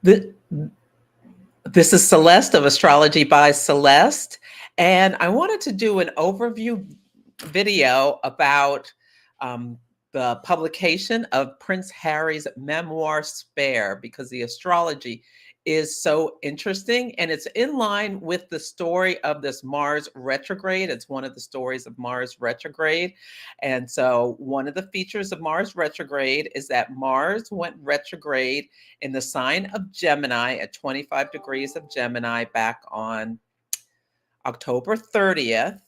The, this is Celeste of Astrology by Celeste, and I wanted to do an overview video about um, the publication of Prince Harry's memoir Spare, because the astrology is so interesting and it's in line with the story of this Mars retrograde. It's one of the stories of Mars retrograde. And so, one of the features of Mars retrograde is that Mars went retrograde in the sign of Gemini at 25 degrees of Gemini back on October 30th.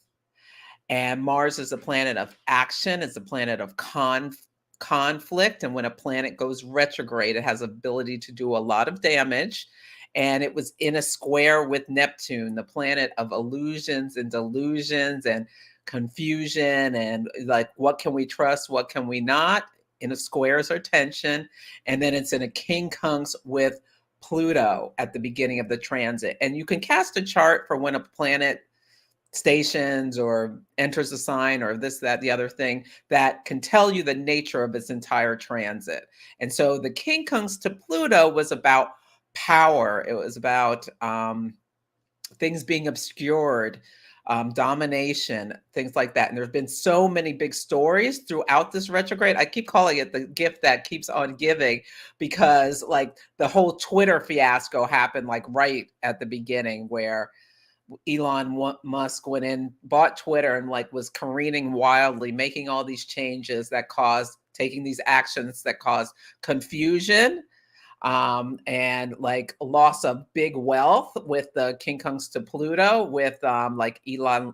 And Mars is a planet of action, it's a planet of conflict. And when a planet goes retrograde, it has ability to do a lot of damage. And it was in a square with Neptune, the planet of illusions and delusions and confusion and like what can we trust, what can we not, in a squares or tension. And then it's in a quincunx with Pluto at the beginning of the transit. And you can cast a chart for when a planet stations or enters a sign or this, that, the other thing that can tell you the nature of its entire transit. And so the quincunx to Pluto was about power. It was about things being obscured, domination, things like that. And there's been so many big stories throughout this retrograde. I keep calling it the gift that keeps on giving, because like the whole Twitter fiasco happened like right at the beginning, where Elon Musk went in, bought Twitter, and like was careening wildly, making all these changes that caused, taking these actions that caused confusion, and like loss of big wealth with the quincunx to Pluto, with like Eli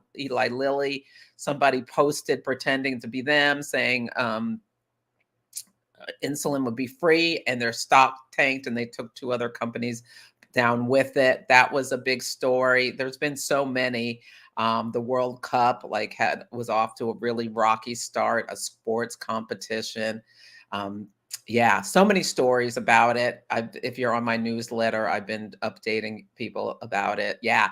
Lilly. Somebody posted pretending to be them, saying insulin would be free, and their stock tanked, and they took two other companies down with it. That was a big story. There's been so many. The World Cup was off to a really rocky start, a sports competition. Yeah, so many stories about it. If you're on my newsletter, I've been updating people about it. Yeah,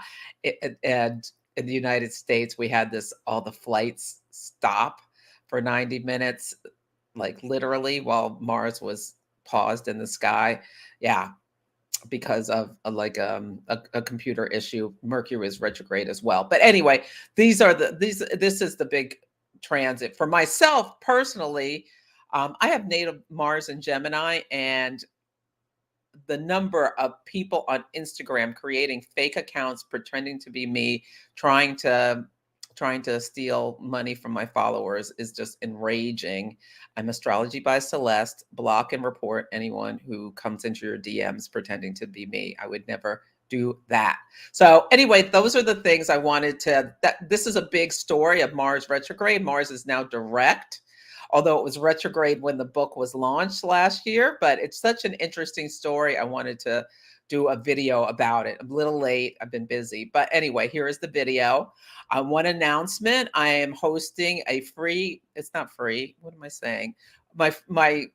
and in the United States, we had all the flights stop for 90 minutes, like literally, while Mars was paused in the sky. Yeah, because of a computer issue. Mercury is retrograde as well. But anyway, this is the big transit for myself personally. I have native Mars and Gemini, and the number of people on Instagram creating fake accounts pretending to be me, trying to steal money from my followers is just enraging. I'm Astrology by Celeste. Block and report anyone who comes into your DMs pretending to be me. I would never do that. So anyway, those are the things I wanted to, this is a big story of Mars retrograde. Mars is now direct, although it was retrograde when the book was launched last year, but it's such an interesting story. I wanted to do a video about it. I'm a little late. I've been busy. But anyway, here is the video. One announcement. I am hosting a free, it's not free. What am I saying? My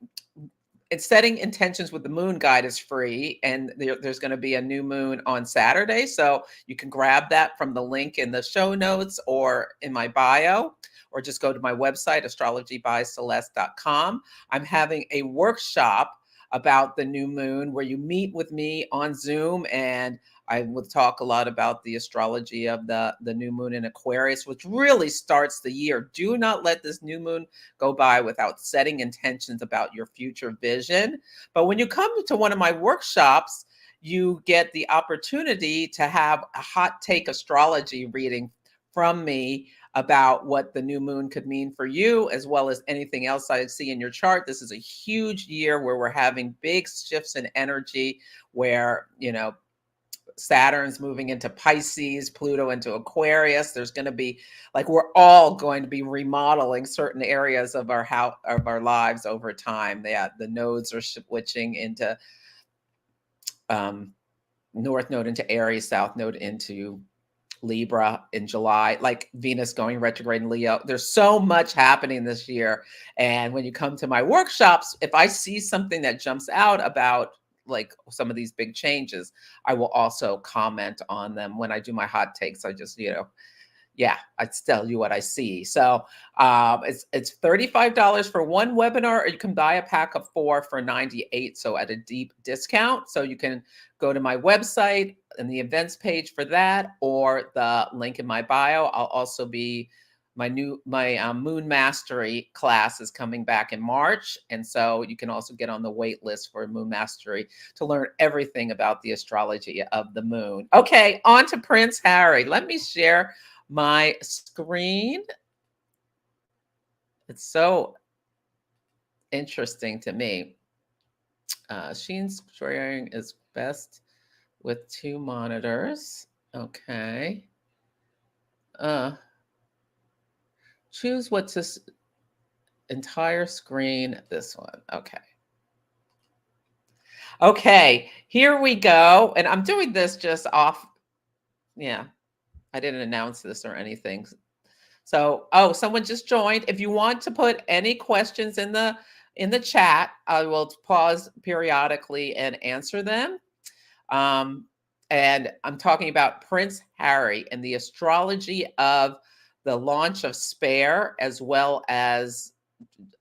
it's setting intentions with the moon guide is free, and there's going to be a new moon on Saturday. So you can grab that from the link in the show notes or in my bio, or just go to my website, astrologybyceleste.com. I'm having a workshop about the new moon where you meet with me on Zoom, and I will talk a lot about the astrology of the new moon in Aquarius, which really starts the year. Do not let this new moon go by without setting intentions about your future vision. But when you come to one of my workshops, you get the opportunity to have a hot take astrology reading from me about what the new moon could mean for you, as well as anything else I see in your chart. This is a huge year where we're having big shifts in energy, where, Saturn's moving into Pisces, Pluto into Aquarius. There's going to be, like, we're all going to be remodeling certain areas of our lives over time. The nodes are switching into North node into Aries, South node into Libra in July, like Venus going retrograde in Leo. There's so much happening this year. And when you come to my workshops, if I see something that jumps out about like some of these big changes, I will also comment on them when I do my hot takes. I just, Yeah, I tell you what I see. So it's $35 for one webinar, or you can buy a pack of 4 for 98, so at a deep discount. So you can go to my website and the events page for that, or the link in my bio. I'll also be my Moon Mastery class is coming back in March, and so you can also get on the wait list for Moon Mastery to learn everything about the astrology of the moon. Okay, on to Prince Harry. Let me share my screen. It's so interesting to me. Sheen's sharing is best with 2 monitors. Okay. Uh, choose what to entire screen. This one. Okay. Okay, here we go. And I'm doing this just off. Yeah, I didn't announce this or anything. So, oh, someone just joined. If you want to put any questions in the chat, I will pause periodically and answer them. And I'm talking about Prince Harry and the astrology of the launch of Spare, as well as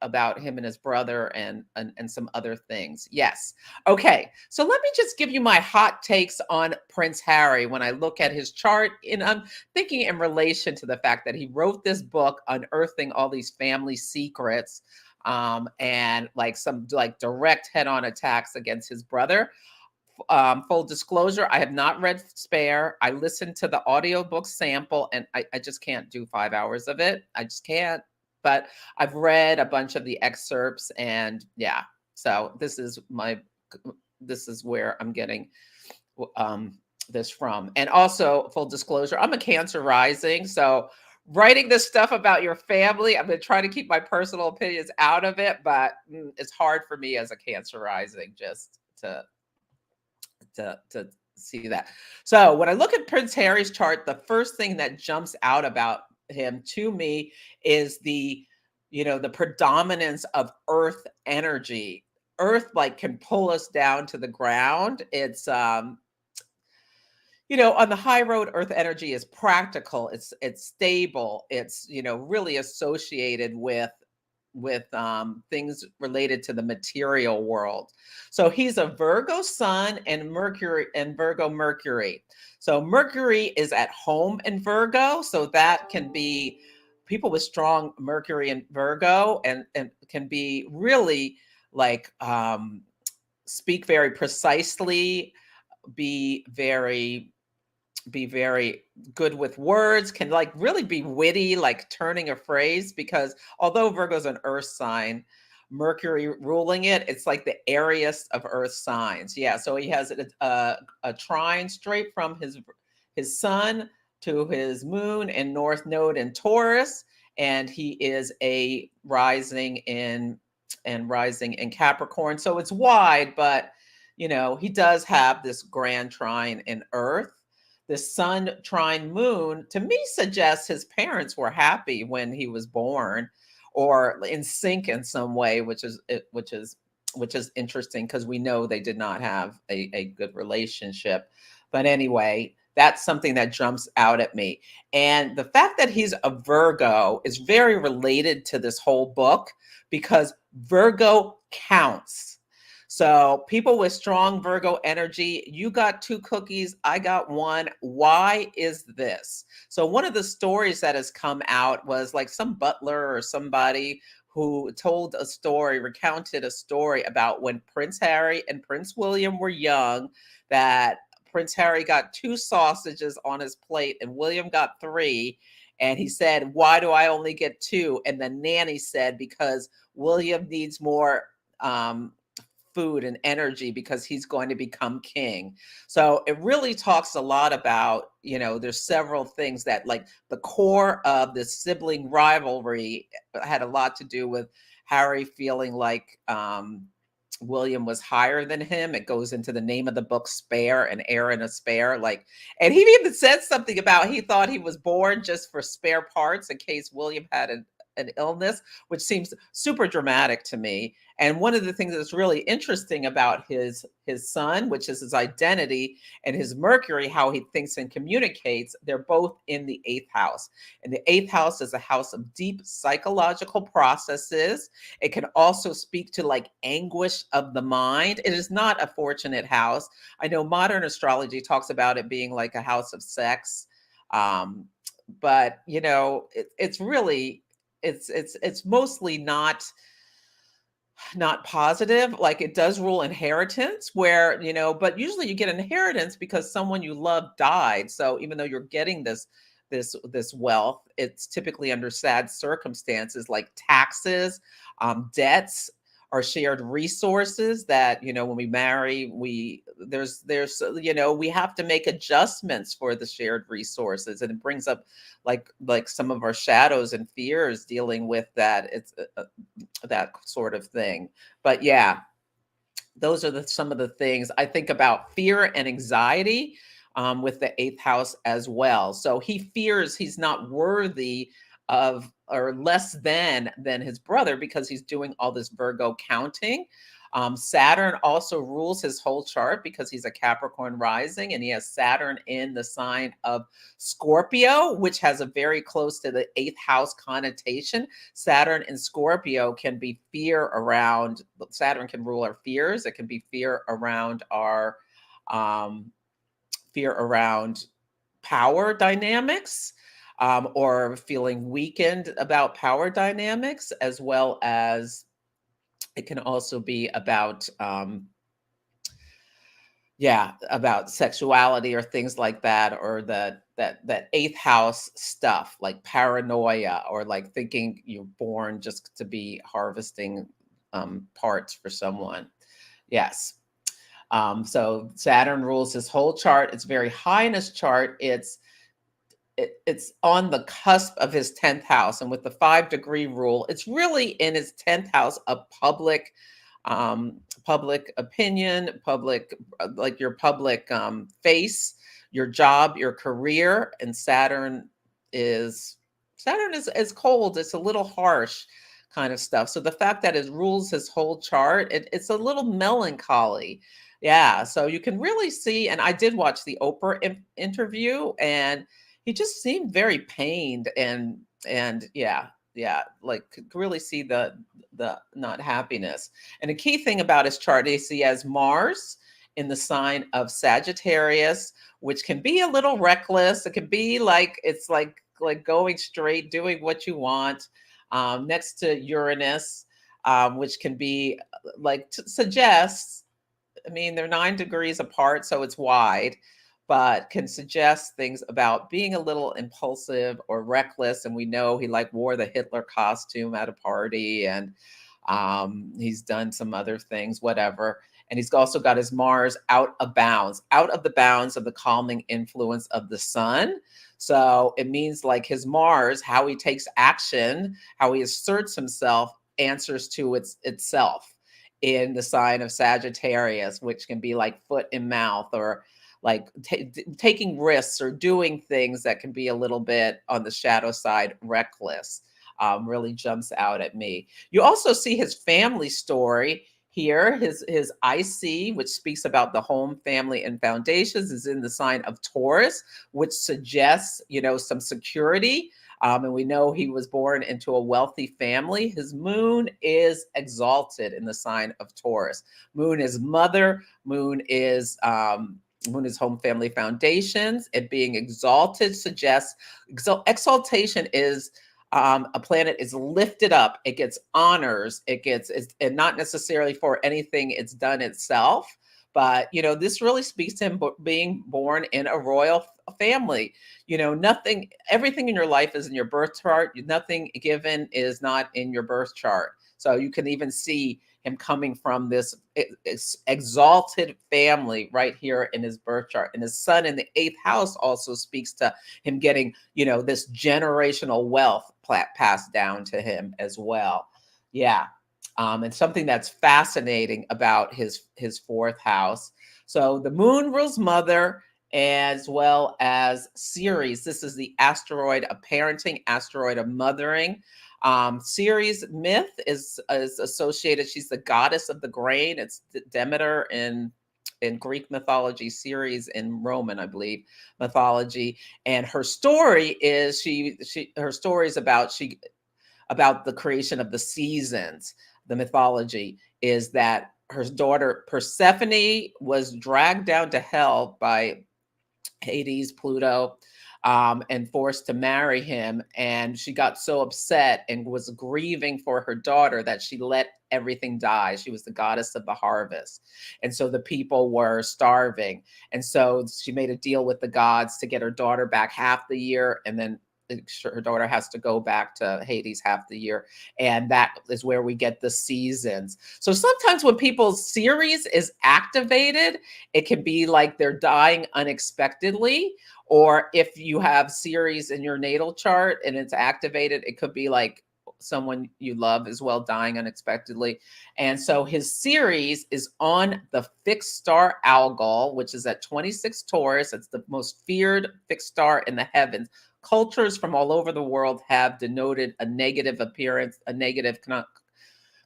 about him and his brother and some other things. Yes. Okay. So let me just give you my hot takes on Prince Harry when I look at his chart. And I'm thinking in relation to the fact that he wrote this book unearthing all these family secrets, and like some like direct head-on attacks against his brother. Full disclosure, I have not read Spare. I listened to the audiobook sample, and I just can't do 5 hours of it. I just can't. But I've read a bunch of the excerpts, and yeah. So this is where I'm getting this from. And also, full disclosure, I'm a Cancer rising, so writing this stuff about your family, I'm going to try to keep my personal opinions out of it, but it's hard for me as a Cancer rising just to see that. So when I look at Prince Harry's chart, the first thing that jumps out about him to me is the predominance of earth energy. Earth like can pull us down to the ground. It's on the high road, earth energy is practical, it's stable, it's really associated with things related to the material world. So he's a Virgo sun and Mercury and Virgo Mercury. So Mercury is at home in Virgo, so that can be people with strong Mercury and Virgo, and can be really like speak very precisely, be very be very good with words, can like really be witty, like turning a phrase, because although Virgo's an earth sign, Mercury ruling it, it's like the airiest of earth signs. Yeah, so he has a trine straight from his sun to his moon and north node in Taurus, and he is a rising in Capricorn. So it's wide, but he does have this grand trine in earth. The sun trine moon to me suggests his parents were happy when he was born, or in sync in some way, which is interesting, because we know they did not have a good relationship. But anyway, that's something that jumps out at me. And the fact that he's a Virgo is very related to this whole book, because Virgo counts. So people with strong Virgo energy, you got 2 cookies, I got 1. Why is this? So one of the stories that has come out was like some butler or somebody who recounted a story about when Prince Harry and Prince William were young, that Prince Harry got 2 sausages on his plate and William got 3. And he said, "Why do I only get 2?" And the nanny said, "Because William needs more food and energy, because he's going to become king." So it really talks a lot about, there's several things that, like, the core of the sibling rivalry had a lot to do with Harry feeling like William was higher than him. It goes into the name of the book, Spare, and Heir and a Spare. Like, and he even said something about he thought he was born just for spare parts in case William had an illness, which seems super dramatic to me. And one of the things that's really interesting about his sun, which is his identity, and his Mercury, how he thinks and communicates, they're both in the eighth house. And the eighth house is a house of deep psychological processes. It can also speak to like anguish of the mind. It is not a fortunate house. I know modern astrology talks about it being like a house of sex. Um, but it's really it's mostly not positive. Like it does rule inheritance where, but usually you get inheritance because someone you love died. So even though you're getting this wealth, it's typically under sad circumstances like taxes, debts, or shared resources that, when we marry, we have to make adjustments for the shared resources. And it brings up like some of our shadows and fears dealing with that. It's that sort of thing. But yeah, those are some of the things I think about: fear and anxiety with the eighth house as well. So he fears he's not worthy of, or less than his brother, because he's doing all this Virgo counting. Saturn also rules his whole chart because he's a Capricorn rising, and he has Saturn in the sign of Scorpio, which has a very close to the eighth house connotation. Saturn in Scorpio can be fear around, Saturn can rule our fears. It can be fear around our fear around power dynamics, or feeling weakened about power dynamics, as well as it can also be about about sexuality or things like that, or that eighth house stuff like paranoia, or like thinking you're born just to be harvesting parts for someone. Yes. So Saturn rules his whole chart. It's very high in his chart. It's on the cusp of his 10th house. And with the 5-degree rule, it's really in his 10th house of public opinion, like your public face, your job, your career. And Saturn is cold. It's a little harsh kind of stuff. So the fact that it rules his whole chart, it's a little melancholy. Yeah. So you can really see, and I did watch the Oprah interview, and he just seemed very pained, and yeah, like could really see the not happiness. And a key thing about his chart is he has Mars in the sign of Sagittarius, which can be a little reckless. It can be like it's like going straight, doing what you want. Next to Uranus, which can be suggests. I mean, they're 9 degrees apart, so it's wide, but can suggest things about being a little impulsive or reckless. And we know he wore the Hitler costume at a party, and he's done some other things, whatever. And he's also got his Mars out of the bounds of the calming influence of the sun. So it means like his Mars, how he takes action, how he asserts himself, answers to itself in the sign of Sagittarius, which can be like foot in mouth, or like taking risks or doing things that can be a little bit on the shadow side, reckless. Really jumps out at me. You also see his family story here. His IC, which speaks about the home, family, and foundations, is in the sign of Taurus, which suggests, some security. And we know he was born into a wealthy family. His moon is exalted in the sign of Taurus. Moon is mother. Moon is home, family, foundations. It being exalted suggests exaltation is a planet is lifted up. It gets honors. And not necessarily for anything it's done itself. But, this really speaks to him being born in a royal family. Everything in your life is in your birth chart. Nothing given is not in your birth chart. So you can even see him coming from this exalted family right here in his birth chart. And his sun in the 8th house also speaks to him getting, this generational wealth passed down to him as well. Yeah. And something that's fascinating about his 4th house. So the moon rules mother as well as Ceres. This is the asteroid of parenting, asteroid of mothering. Ceres myth is associated. She's the goddess of the grain. It's Demeter in Greek mythology, Ceres in Roman, I believe, mythology. And her story is her story is about the creation of the seasons. The mythology is that her daughter Persephone was dragged down to hell by Hades, Pluto, and forced to marry him. And she got so upset and was grieving for her daughter that she let everything die. She was the goddess of the harvest. And so the people were starving. And so she made a deal with the gods to get her daughter back half the year, and then her daughter has to go back to Hades half the year. And that is where we get the seasons. So sometimes when people's Ceres is activated, it can be like they're dying unexpectedly. Or if you have Ceres in your natal chart and it's activated, it could be like someone you love as well dying unexpectedly. And so his Ceres is on the fixed star Algol, which is at 26 Taurus. It's the most feared fixed star in the heavens. Cultures from all over the world have denoted a negative appearance, a negative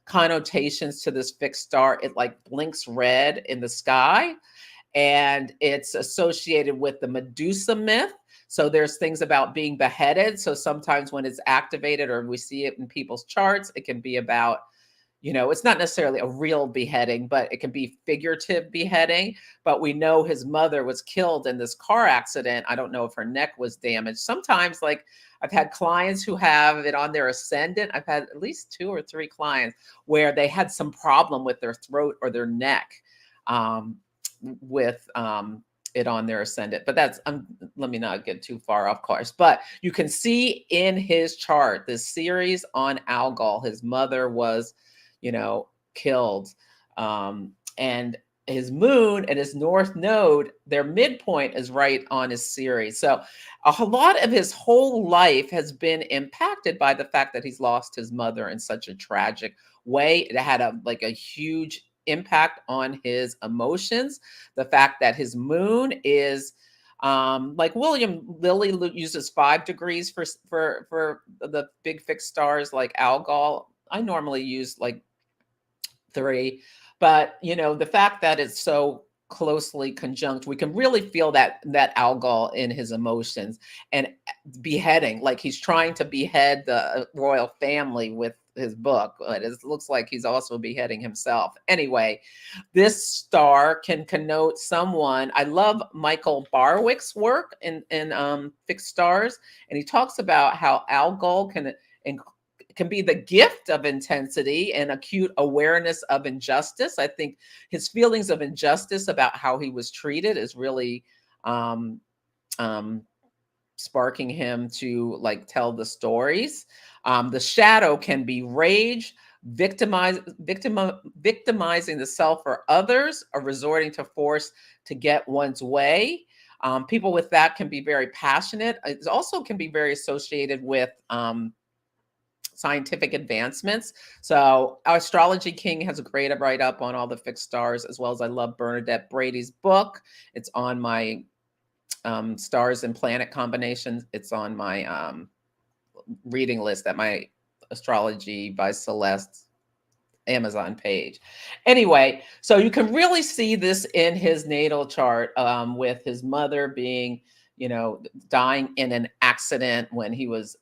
connotations to this fixed star. It like blinks red in the sky, and it's associated with the Medusa myth. So there's things about being beheaded. So sometimes when it's activated or we see it in people's charts, it can be about, it's not necessarily a real beheading, but it can be figurative beheading. But we know his mother was killed in this car accident. I don't know if her neck was damaged. Sometimes, like, I've had clients who have it on their ascendant. I've had at least 2 or 3 clients where they had some problem with their throat or their neck with it on their ascendant. But that's, let me not get too far off course. But you can see in his chart, this Ceres on Algol, his mother was killed. And his moon and his north node, their midpoint is right on his Ceres. So a lot of his whole life has been impacted by the fact that he's lost his mother in such a tragic way. It had a huge impact on his emotions. The fact that his moon is like William Lilly uses 5 degrees for the big fixed stars like Algol. I normally use like 3, but the fact that it's so closely conjunct, we can really feel that Algol in his emotions. And beheading, like he's trying to behead the royal family with his book, but it looks like he's also beheading himself. Anyway, this star can connote someone. I love Michael Barwick's work in Fixed Stars, and he talks about how Algol can be the gift of intensity and acute awareness of injustice. I think his feelings of injustice about how he was treated is really sparking him to like tell the stories. The shadow can be rage, victimizing the self or others, or resorting to force to get one's way. People with that can be very passionate. It also can be very associated with scientific advancements. So our Astrology King has a great write-up on all the fixed stars, as well as I love Bernadette Brady's book. It's on my stars and planet combinations. It's on my reading list at my Astrology by Celeste Amazon page. Anyway, so you can really see this in his natal chart with his mother being, dying in an accident when he was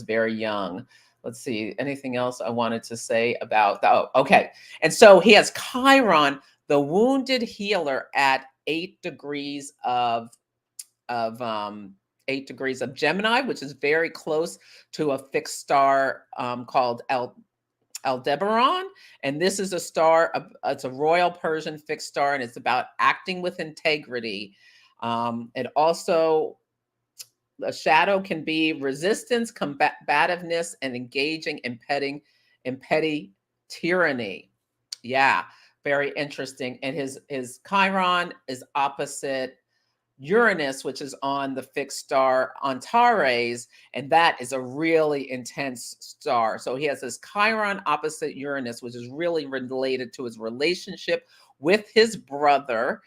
very young. Let's see, anything else I wanted to say about that? Oh, okay. And so he has Chiron, the wounded healer, at 8 degrees of 8 degrees of Gemini, which is very close to a fixed star called Aldebaran. And this is a star, it's a royal Persian fixed star, and it's about acting with integrity. And also, a shadow can be resistance, combativeness, and engaging in petty tyranny. Yeah, very interesting. And his Chiron is opposite Uranus, which is on the fixed star Antares, and that is a really intense star. So he has this Chiron opposite Uranus, which is really related to his relationship with his brother.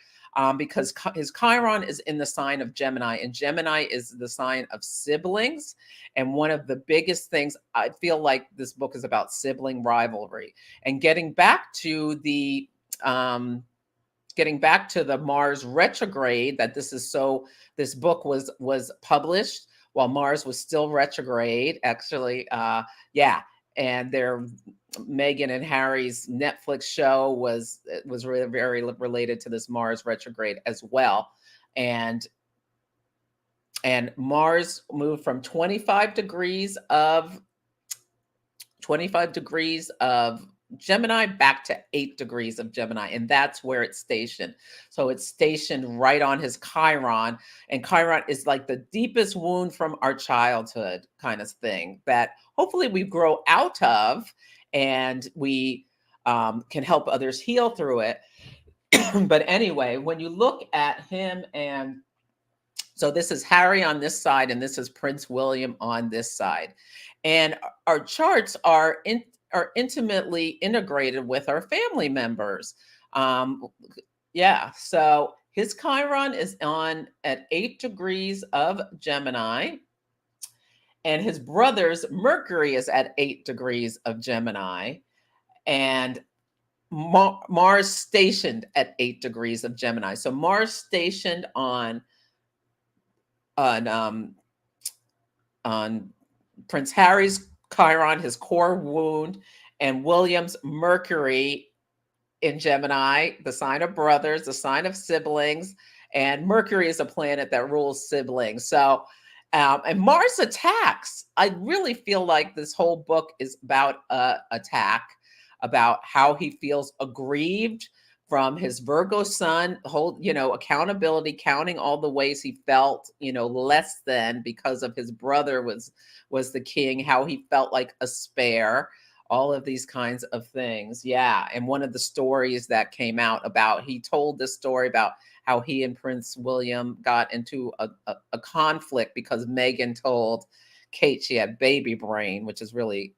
because his Chiron is in the sign of Gemini, and Gemini is the sign of siblings. And one of the biggest things, I feel like this book is about sibling rivalry. And getting back to the Mars retrograde, that this book was published while Mars was still retrograde, actually. Yeah. And Meghan and Harry's Netflix show was really very related to this Mars retrograde as well. And Mars moved from 25 degrees of Gemini back to 8 degrees of Gemini, and that's where it's stationed. So it's stationed right on his Chiron, and Chiron is like the deepest wound from our childhood kind of thing that hopefully we grow out of, and we can help others heal through it. But anyway, when you look at him, and so this is Harry on this side, and this is Prince William on this side, and our charts are intimately integrated with our family members. Yeah, so his Chiron is on at 8 degrees of Gemini, and his brother's Mercury is at 8 degrees of Gemini, and Mars stationed at 8 degrees of Gemini. So Mars stationed on Prince Harry's Chiron, his core wound, and William's Mercury in Gemini, the sign of brothers, the sign of siblings, and Mercury is a planet that rules siblings. So, and Mars attacks. I really feel like this whole book is about attack, about how he feels aggrieved from his Virgo sun, whole, accountability, counting all the ways he felt, less than because of his brother was the king, how he felt like a spare, all of these kinds of things. Yeah. And one of the stories that came out he told this story about how he and Prince William got into a conflict because Meghan told Kate she had baby brain, which is really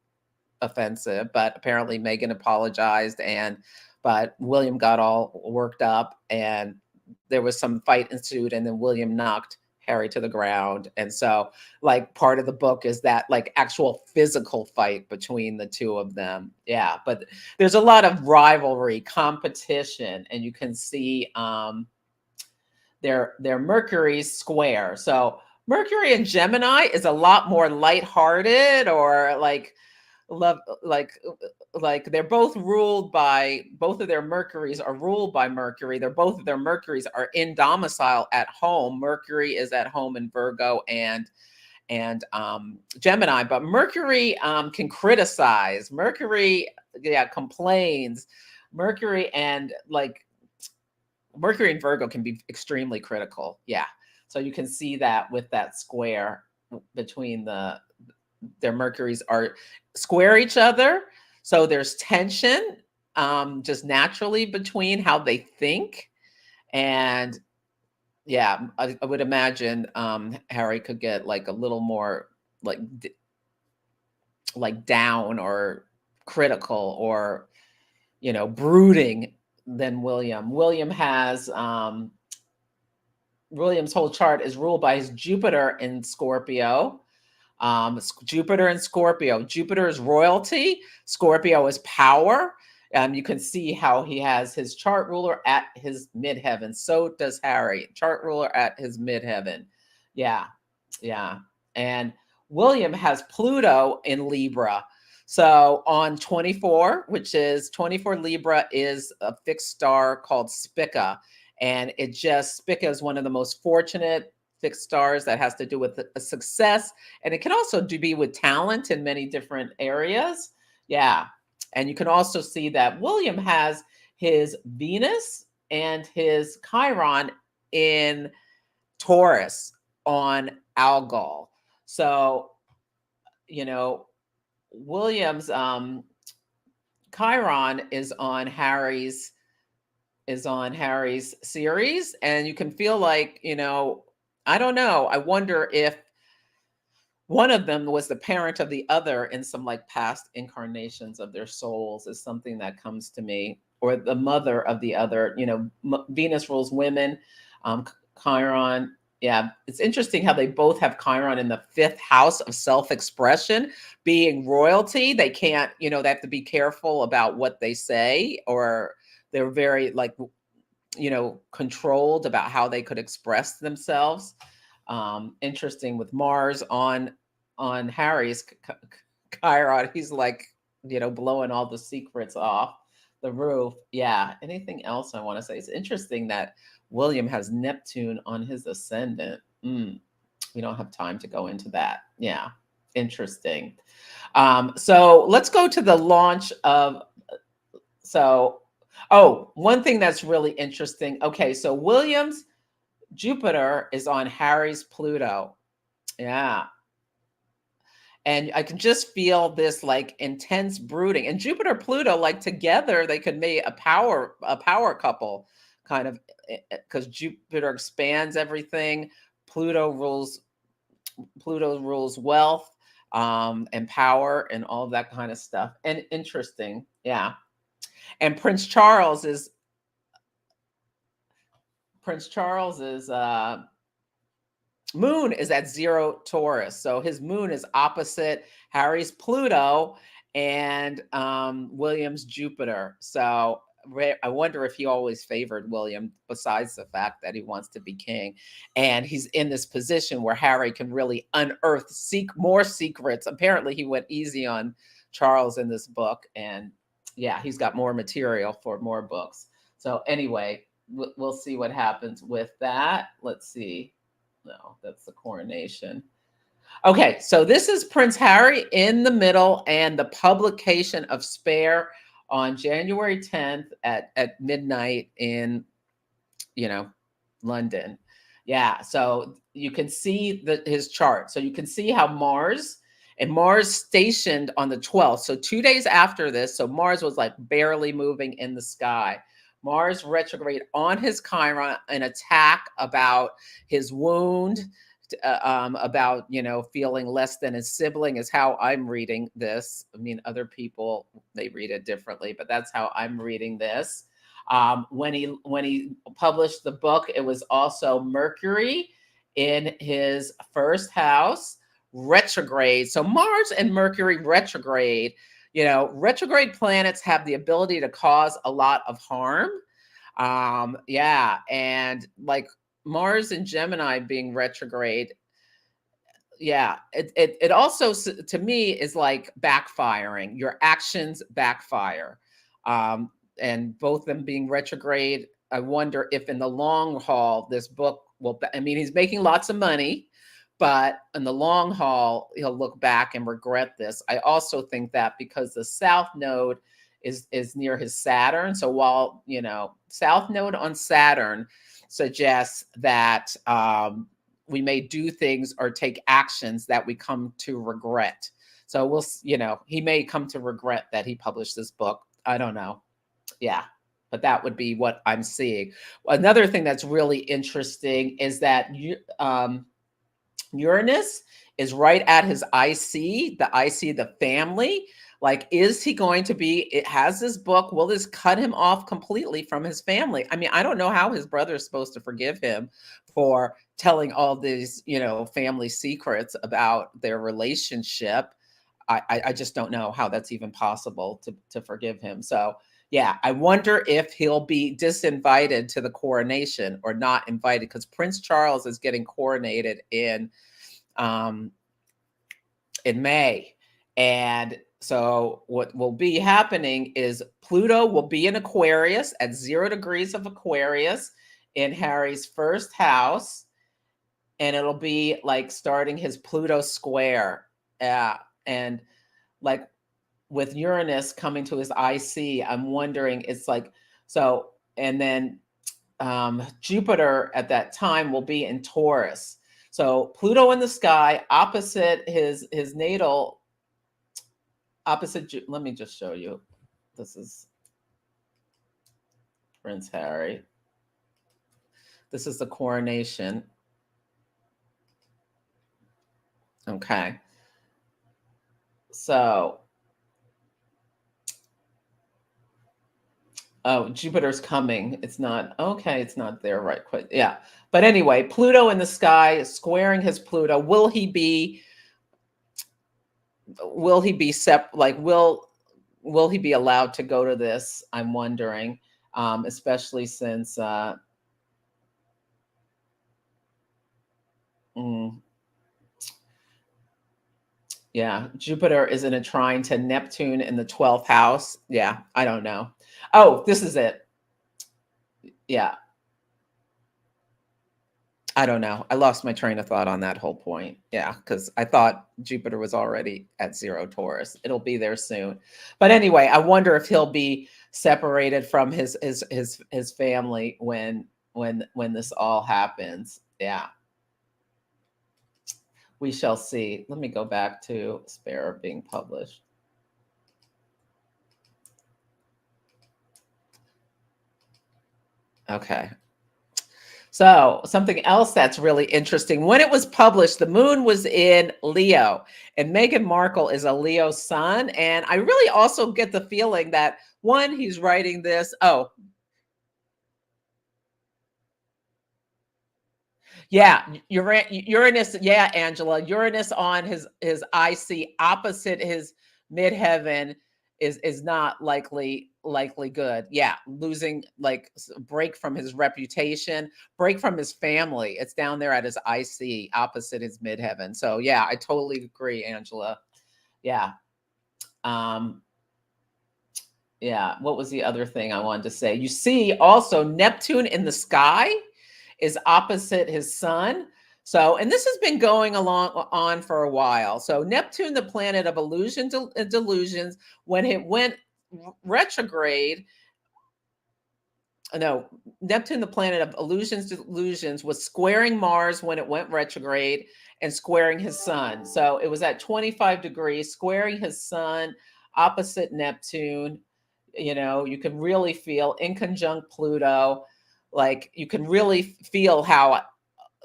offensive, but apparently Meghan apologized, but William got all worked up, and there was some fight ensued, and then William knocked Harry to the ground. And so, like, part of the book is that, like, actual physical fight between the two of them. Yeah, but there's a lot of rivalry, competition, and you can see their Mercury's square. So Mercury in Gemini is a lot more lighthearted, or like love, like they're both ruled by, both of their Mercuries are ruled by Mercury. Both of their Mercuries are in domicile at home. Mercury is at home in Virgo and Gemini, but Mercury can criticize. Mercury, complains. Mercury and Virgo can be extremely critical. Yeah. So you can see that with that square between their Mercuries are square each other. So there's tension just naturally between how they think. And yeah, I would imagine Harry could get like a little more like down or critical or, brooding than William. William's whole chart is ruled by his Jupiter in Scorpio. Jupiter and Scorpio. Jupiter is royalty. Scorpio is power. You can see how he has his chart ruler at his midheaven. So does Harry. Chart ruler at his midheaven. Yeah. Yeah. And William has Pluto in Libra. So on 24, which is 24 Libra, is a fixed star called Spica. And Spica is one of the most fortunate fixed stars that has to do with a success. And it can also be with talent in many different areas. Yeah. And you can also see that William has his Venus and his Chiron in Taurus on Algol. So, William's Chiron is on Harry's series, and you can feel like, I don't know. I wonder if one of them was the parent of the other in some like past incarnations of their souls, is something that comes to me. or the mother of the other. Venus rules women, Chiron. Yeah, it's interesting how they both have Chiron in the fifth house of self-expression, being royalty. They can't, they have to be careful about what they say, or they're very like, controlled about how they could express themselves. Interesting with Mars on Harry's Chiron. He's like, blowing all the secrets off the roof. Yeah. Anything else I want to say? It's interesting that William has Neptune on his ascendant. We don't have time to go into that. Yeah. Interesting. So let's go to the launch of, one thing that's really interesting. Okay. So William's Jupiter is on Harry's Pluto. Yeah. And I can just feel this like intense brooding. And Jupiter Pluto, like together, they could make a power couple, kind of, because Jupiter expands everything. Pluto rules wealth, and power and all of that kind of stuff. And interesting, yeah. And Prince Charles is moon is at 0 Taurus. So his moon is opposite Harry's Pluto and William's Jupiter. So I wonder if he always favored William, besides the fact that he wants to be king. And he's in this position where Harry can really unearth, seek more secrets. Apparently he went easy on Charles in this book. And yeah, he's got more material for more books. So anyway, we'll see what happens with that. Let's see. No, that's the coronation. Okay, so this is Prince Harry in the middle, and the publication of Spare on January 10th at midnight in, London. Yeah, so you can see his chart. So you can see how Mars stationed on the 12th. So 2 days after this, so Mars was like barely moving in the sky. Mars retrograde on his Chiron, an attack about his wound, about, feeling less than his sibling, is how I'm reading this. I mean, other people, they read it differently, but that's how I'm reading this. When he published the book, it was also Mercury in his first house, retrograde. So Mars and Mercury retrograde. Retrograde planets have the ability to cause a lot of harm. Yeah. And like Mars and Gemini being retrograde. Yeah. It also, to me, is like backfiring. Your actions backfire. And both them being retrograde, I wonder if in the long haul, this book will, he's making lots of money, but in the long haul, he'll look back and regret this. I also think that because the South Node is near his Saturn. So while, South Node on Saturn suggests that we may do things or take actions that we come to regret. So we'll, he may come to regret that he published this book. I don't know. Yeah. But that would be what I'm seeing. Another thing that's really interesting is that Uranus is right at his IC, the family. Like, is he going to be, it has this book, will this cut him off completely from his family? I don't know how his brother is supposed to forgive him for telling all these, family secrets about their relationship. I just don't know how that's even possible to forgive him. So yeah, I wonder if he'll be disinvited to the coronation or not invited, because Prince Charles is getting coronated in May. And so what will be happening is Pluto will be in Aquarius at 0 degrees of Aquarius in Harry's first house. And it'll be like starting his Pluto square. And like with Uranus coming to his IC, I'm wondering, it's like, so, and then Jupiter at that time will be in Taurus. So Pluto in the sky, opposite his natal, let me just show you. This is Prince Harry. This is the coronation. Okay. So, Oh, Jupiter's coming. It's not okay. It's not there right quick. Yeah. But anyway, Pluto in the sky is squaring his Pluto. Will he be like will he be allowed to go to this? I'm wondering. Especially since mm, yeah, Jupiter is in a trine to Neptune in the 12th house. Yeah, I don't know. Oh, this is it. Yeah, I don't know. I lost my train of thought on that whole point. Yeah, because I thought Jupiter was already at zero Taurus. It'll be there soon. But anyway, I wonder if he'll be separated from his family when this all happens. Yeah, we shall see. Let me go back to Spare being published. Okay. So, something else that's really interesting. When it was published, the moon was in Leo, and Meghan Markle is a Leo sun. And I really also get the feeling that one, he's writing this. Oh, yeah, Uranus. Yeah, Angela, Uranus on his IC opposite his midheaven is not likely good. Yeah, losing like break from his reputation, break from his family. It's down there at his IC opposite his midheaven. So yeah, I totally agree, Angela. Yeah. Um, yeah. What was the other thing I wanted to say? You see also Neptune in the sky is opposite his sun. So, and this has been going along on for a while. So, Neptune, the planet of illusion delusions, when it went retrograde, no, Neptune, the planet of illusions delusions, was squaring Mars when it went retrograde and squaring his sun. So, it was at 25 degrees, squaring his sun opposite Neptune. You know, you can really feel in conjunct Pluto, like you can really feel how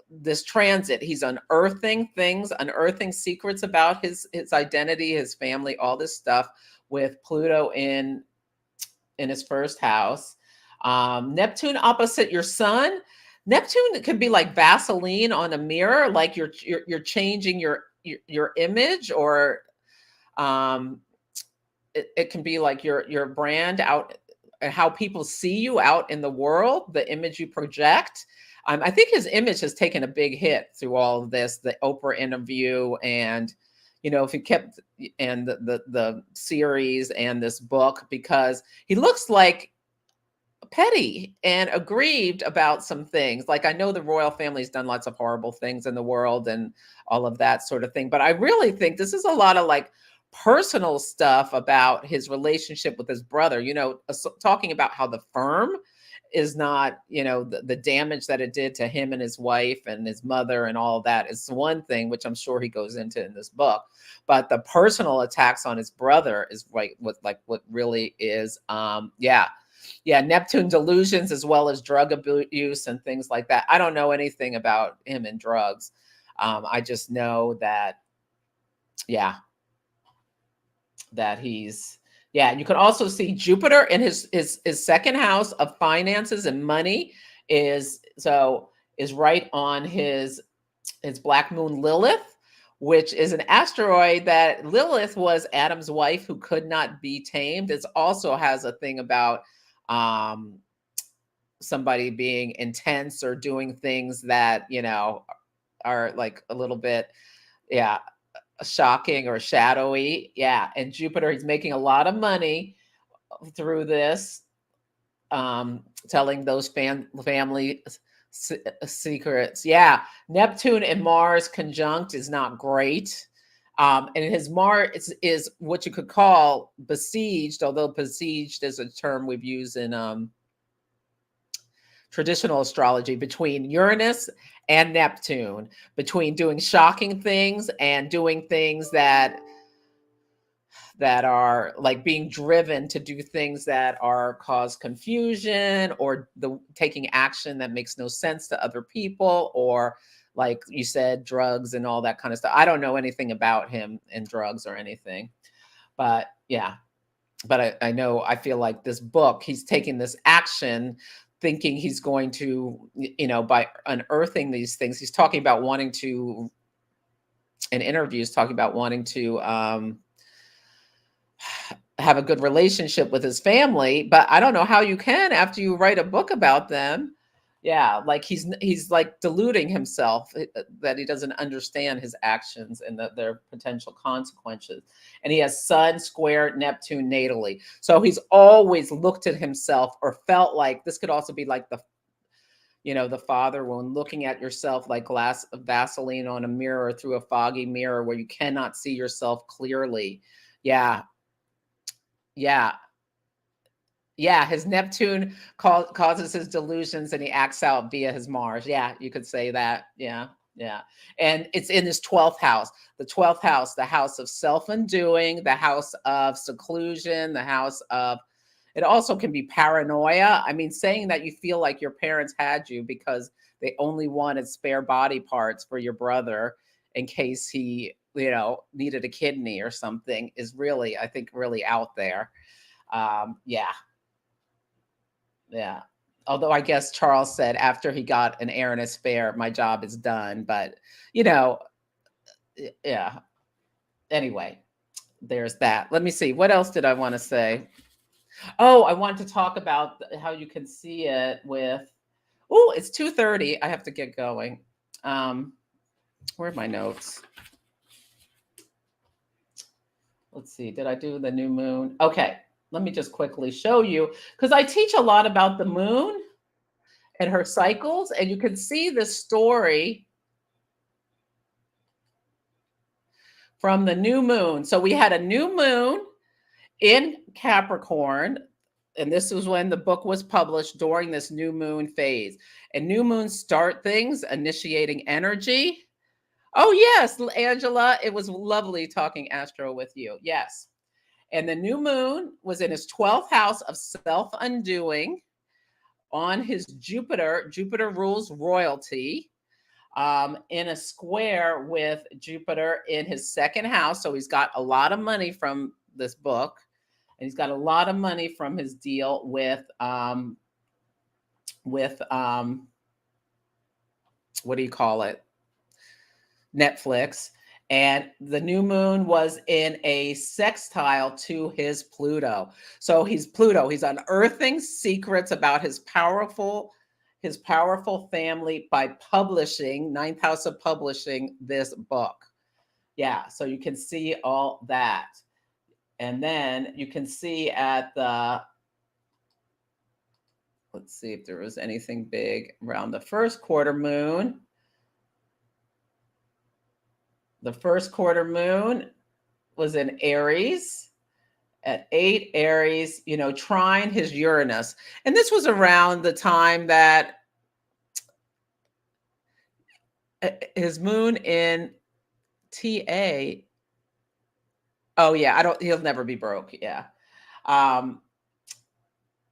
this transit he's unearthing things, unearthing secrets about his identity, his family, all this stuff with Pluto in his first house. Neptune opposite your sun. Neptune can be like Vaseline on a mirror, like you're changing your image, or um it can be like your brand out, how people see you out in the world, the image you project. I think his image has taken a big hit through all of this, the Oprah interview, and if he kept and the series and this book, because he looks like petty and aggrieved about some things. Like, I know the royal family's done lots of horrible things in the world and all of that sort of thing, but I really think this is a lot of like personal stuff about his relationship with his brother, talking about how the firm is not, the damage that it did to him and his wife and his mother and all that is one thing, which I'm sure he goes into in this book. But the personal attacks on his brother is what really is, yeah, Neptune delusions, as well as drug abuse and things like that. I don't know anything about him and drugs. I just know that, yeah, that he's, yeah. You can also see Jupiter in his second house of finances and money is right on his black moon Lilith, which is an asteroid. That Lilith was Adam's wife who could not be tamed. It also has a thing about um somebody being intense or doing things that are like a little bit, yeah, shocking or shadowy. Yeah, and Jupiter, he's making a lot of money through this, telling those family secrets. Yeah, Neptune and Mars conjunct is not great. And his Mars is what you could call besieged, although besieged is a term we've used in traditional astrology, between Uranus and Neptune, between doing shocking things and doing things that are like being driven to do things that are cause confusion, or the taking action that makes no sense to other people, or like you said, drugs and all that kind of stuff. I don't know anything about him and drugs or anything, but yeah. But I know, I feel like this book, he's taking this action thinking he's going to, by unearthing these things, he's talking about wanting to, in interviews, talking about wanting to have a good relationship with his family, but I don't know how you can after you write a book about them. Yeah, like he's like deluding himself, that he doesn't understand his actions and that their potential consequences. And he has Sun square Neptune natally. So he's always looked at himself, or felt like this could also be like the father when looking at yourself like glass of Vaseline on a mirror through a foggy mirror where you cannot see yourself clearly. Yeah. Yeah. Yeah, his Neptune causes his delusions, and he acts out via his Mars. Yeah, you could say that. Yeah, yeah. And it's in his 12th house. The 12th house, the house of self-undoing, the house of seclusion, the house of, it also can be paranoia. I mean, saying that you feel like your parents had you because they only wanted spare body parts for your brother in case he, needed a kidney or something, is really, I think, really out there. Yeah, yeah. Although I guess Charles said after he got an heir and a spare, my job is done. But, you know, yeah. Anyway, there's that. Let me see. What else did I want to say? Oh, I want to talk about how you can see it with, oh, it's 2:30. I have to get going. Um, where are my notes? Let's see. Did I do the new moon? Okay. Let me just quickly show you, because I teach a lot about the moon and her cycles, and you can see the story from the new moon. So we had a new moon in Capricorn, and this was when the book was published, during this new moon phase. And new moons start things, initiating energy. Oh, yes, Angela, it was lovely talking astro with you. Yes. And the new moon was in his 12th house of self undoing on his Jupiter. Jupiter rules royalty, in a square with Jupiter in his second house. So he's got a lot of money from this book, and he's got a lot of money from his deal with what do you call it? Netflix. And the new moon was in a sextile to his Pluto. So he's Pluto. He's unearthing secrets about his powerful family by publishing, ninth house of publishing, this book. Yeah, so you can see all that. And then you can see at the, let's see if there was anything big around the first quarter moon. The first quarter moon was in Aries at 8 Aries, trine his Uranus. And this was around the time that his moon in TA. Oh yeah, he'll never be broke. Yeah. Um,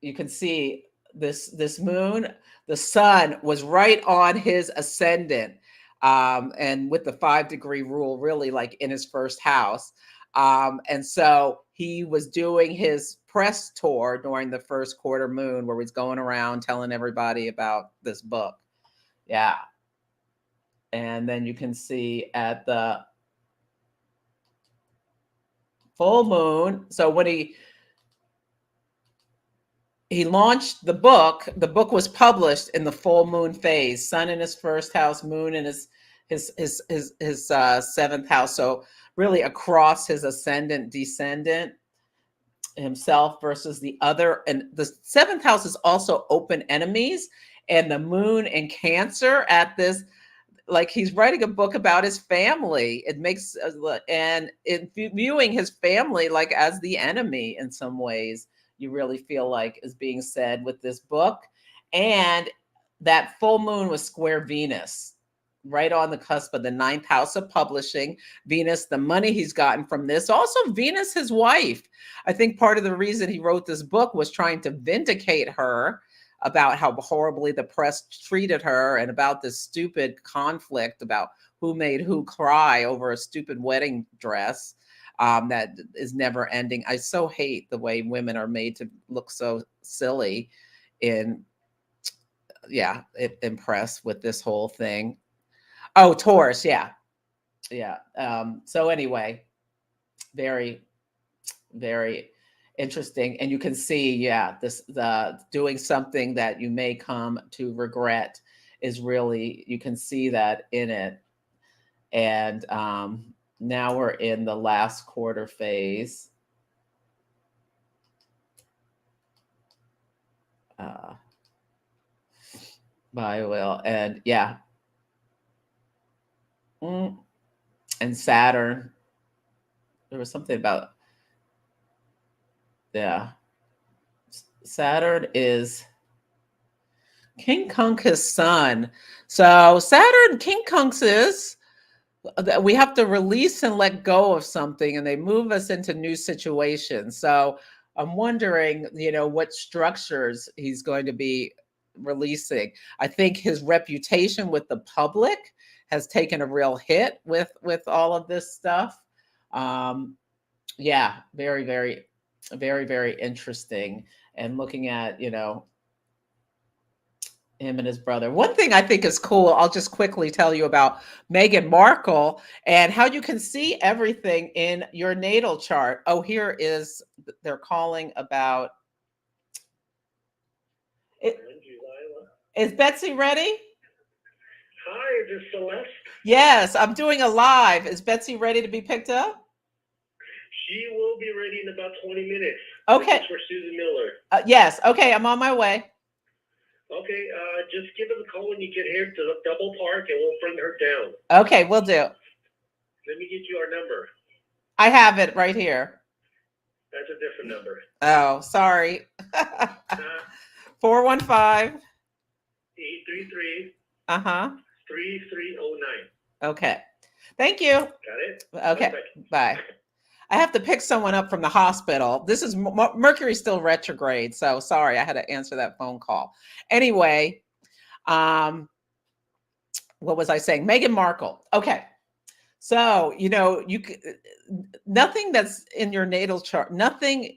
you can see this moon, the sun was right on his ascendant, and with the 5-degree rule, really like in his first house. And so he was doing his press tour during the first quarter moon, where he's going around telling everybody about this book. Yeah. And then you can see at the full moon, so when he launched the book was published in the full moon phase, sun in his first house, moon in his seventh house. So really across his ascendant descendant, himself versus the other. And the seventh house is also open enemies, and the moon in Cancer at this, like he's writing a book about his family. It makes, and in viewing his family like as the enemy in some ways, you really feel like is being said with this book. And that full moon was square Venus, right on the cusp of the ninth house of publishing. Venus, the money he's gotten from this. Also, Venus, his wife. I think part of the reason he wrote this book was trying to vindicate her about how horribly the press treated her, and about this stupid conflict about who made who cry over a stupid wedding dress. that is never ending. I so hate the way women are made to look so silly in, yeah, impressed with this whole thing. Oh, Taurus, yeah. Yeah. So anyway, very, very interesting. And you can see, yeah, this the doing something that you may come to regret is really, you can see that in it. And now we're in the last quarter phase. Uh by will. And yeah. Mm, and Saturn. There was something about, yeah. Saturn is King Kunka's son. So Saturn, King Kunks is that we have to release and let go of something, and they move us into new situations. So I'm wondering, what structures he's going to be releasing. I think his reputation with the public has taken a real hit with all of this stuff. Um, yeah, very, very, very, very interesting. And looking at, him and his brother. One thing I think is cool, I'll just quickly tell you about Meghan Markle and how you can see everything in your natal chart. Oh, here is, they're calling about it. Is Betsy ready? Hi, is this Celeste? Yes, I'm doing a live. Is Betsy ready to be picked up? She will be ready in about 20 minutes. Okay. This is for Susan Miller. Yes. Okay, I'm on my way. Okay, just give us a call when you get here to Double Park, and we'll bring her down. Okay, we'll do. Let me get you our number. I have it right here. That's a different number. Oh, sorry. 415 833 uh-huh 3309. Okay. Thank you. Got it? Okay. Perfect. Bye. I have to pick someone up from the hospital. This is Mercury still retrograde, so sorry, I had to answer that phone call. Anyway, what was I saying? Meghan Markle. Okay. So, nothing that's in your natal chart, nothing,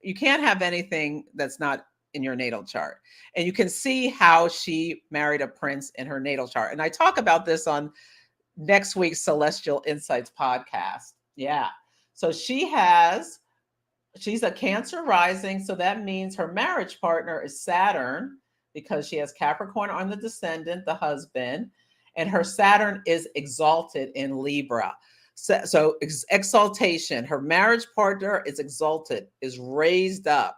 you can't have anything that's not in your natal chart. And you can see how she married a prince in her natal chart. And I talk about this on next week's Celestial Insights podcast. Yeah. So she's a Cancer rising. So that means her marriage partner is Saturn, because she has Capricorn on the descendant, the husband, and her Saturn is exalted in Libra. So exaltation, her marriage partner is exalted, is raised up,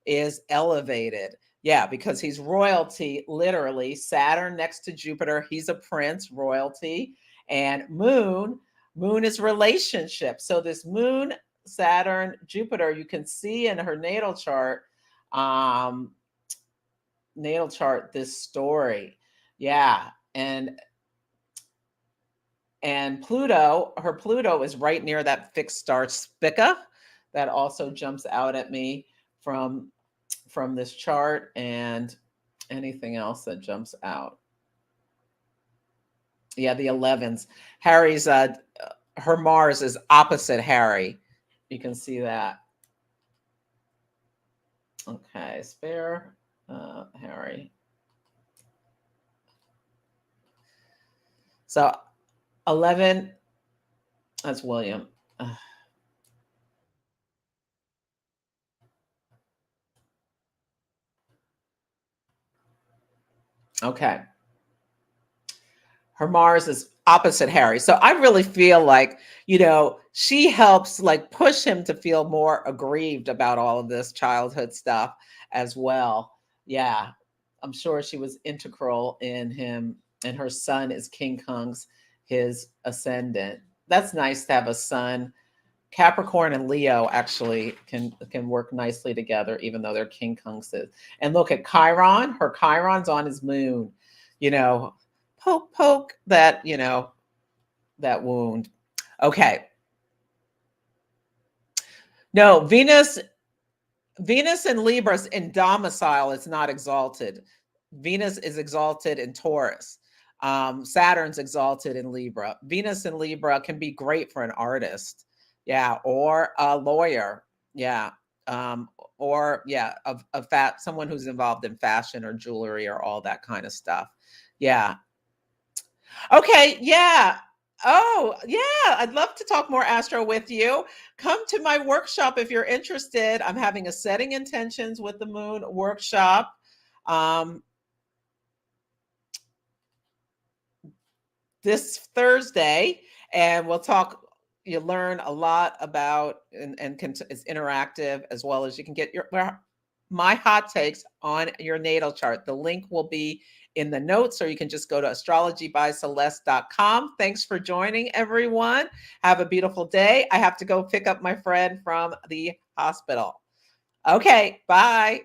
is elevated. Yeah, because he's royalty, literally. Saturn next to Jupiter, he's a prince, royalty. And moon is relationship. So this moon, Saturn, Jupiter, you can see in her natal chart, this story. Yeah. And Pluto, her Pluto is right near that fixed star Spica. That also jumps out at me from this chart, and anything else that jumps out. Yeah, the 11s. Harry's her Mars is opposite Harry. You can see that. Okay, spare Harry. So 11, that's William. Okay. Her Mars is opposite Harry. So I really feel like, she helps like push him to feel more aggrieved about all of this childhood stuff as well. Yeah. I'm sure she was integral in him, and her son is King Kong's, his ascendant. That's nice to have a son. Capricorn and Leo actually can work nicely together, even though they're King Kong's. And look at Chiron. Her Chiron's on his moon. Poke that, that wound. Okay. No, Venus in Libra in domicile is not exalted. Venus is exalted in Taurus. Saturn's exalted in Libra. Venus in Libra can be great for an artist. Yeah, or a lawyer. Yeah. Or yeah, of fat someone who's involved in fashion or jewelry or all that kind of stuff. Yeah. Okay, yeah. Oh, yeah. I'd love to talk more astro with you. Come to my workshop if you're interested. I'm having a setting intentions with the moon workshop. Um, this Thursday, and we'll talk. You learn a lot about and it's interactive, as well as you can get my hot takes on your natal chart. The link will be in the notes, or you can just go to astrologybyceleste.com. Thanks for joining, everyone. Have a beautiful day. I have to go pick up my friend from the hospital. Okay, bye.